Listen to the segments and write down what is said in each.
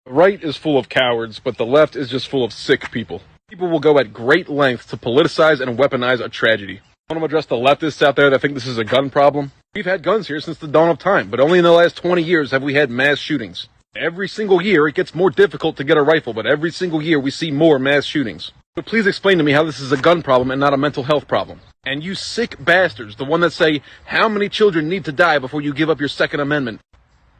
The right is full of cowards, but the left is just full of sick people. People will go at great lengths to politicize and weaponize a tragedy. I want to address the leftists out there that think this is a gun problem. We've had guns here since the dawn of time, but only in the last 20 years have we had mass shootings. Every single year, it gets more difficult to get a rifle, but every single year we see more mass shootings. So please explain to me how this is a gun problem and not a mental health problem. And you sick bastards, the one that say, how many children need to die before you give up your Second Amendment?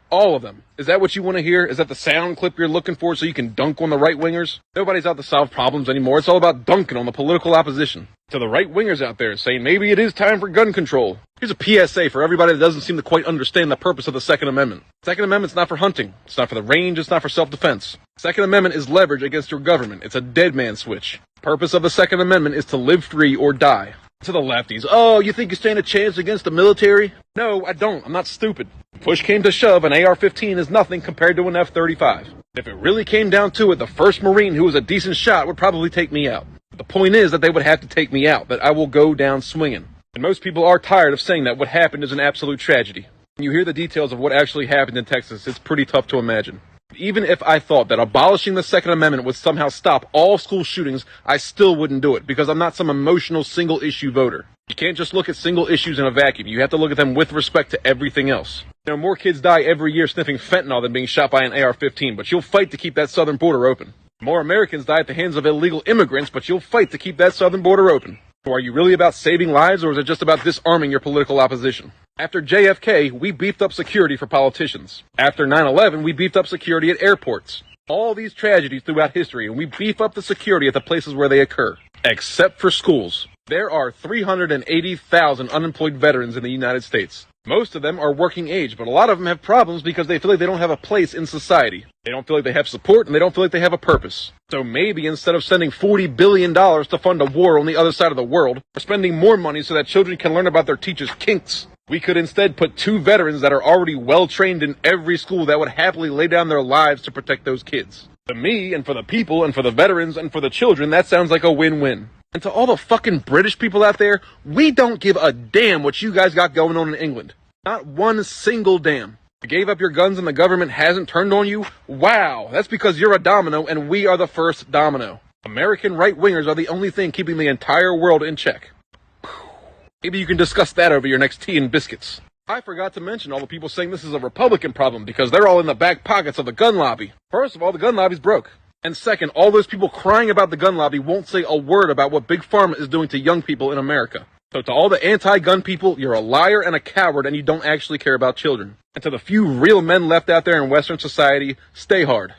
All of them. Is that what you want to hear? Is that the sound clip you're looking for so you can dunk on the right-wingers? Nobody's out to solve problems anymore. It's all about dunking on the political opposition. To the right-wingers out there saying maybe it is time for gun control. Here's a PSA for everybody that doesn't seem to quite understand the purpose of the Second Amendment. Second Amendment's not for hunting. It's not for the range. It's not for self-defense. Second Amendment is leverage against your government. It's a dead man switch. Purpose of the Second Amendment is to live free or die. To the lefties, oh, you think you stand a chance against the military? No, I don't. I'm not stupid. If push came to shove, an AR-15 is nothing compared to an F-35. If it really came down to it, the first Marine who was a decent shot would probably take me out. But the point is that they would have to take me out, that I will go down swinging. And most people are tired of saying that what happened is an absolute tragedy. When you hear the details of what actually happened in Texas, it's pretty tough to imagine. Even if I thought that abolishing the Second Amendment would somehow stop all school shootings, I still wouldn't do it, because I'm not some emotional single-issue voter. You can't just look at single issues in a vacuum. You have to look at them with respect to everything else. You know, more kids die every year sniffing fentanyl than being shot by an AR-15, but you'll fight to keep that southern border open. More Americans die at the hands of illegal immigrants, but you'll fight to keep that southern border open. So are you really about saving lives, or is it just about disarming your political opposition? After JFK, we beefed up security for politicians. After 9/11, we beefed up security at airports. All these tragedies throughout history, and we beef up the security at the places where they occur. Except for schools. There are 380,000 unemployed veterans in the United States. Most of them are working age, but a lot of them have problems because they feel like they don't have a place in society. They don't feel like they have support, and they don't feel like they have a purpose. So maybe instead of sending $40 billion to fund a war on the other side of the world, we're spending more money so that children can learn about their teachers' kinks. We could instead put 2 veterans that are already well-trained in every school that would happily lay down their lives to protect those kids. To me, and for the people, and for the veterans, and for the children, that sounds like a win-win. And to all the fucking British people out there, we don't give a damn what you guys got going on in England. Not one single damn. You gave up your guns and the government hasn't turned on you? Wow, that's because you're a domino and we are the first domino. American right-wingers are the only thing keeping the entire world in check. Maybe you can discuss that over your next tea and biscuits. I forgot to mention all the people saying this is a Republican problem because they're all in the back pockets of the gun lobby. First of all, the gun lobby's broke. And second, all those people crying about the gun lobby won't say a word about what Big Pharma is doing to young people in America. So to all the anti-gun people, you're a liar and a coward and you don't actually care about children. And to the few real men left out there in Western society, stay hard.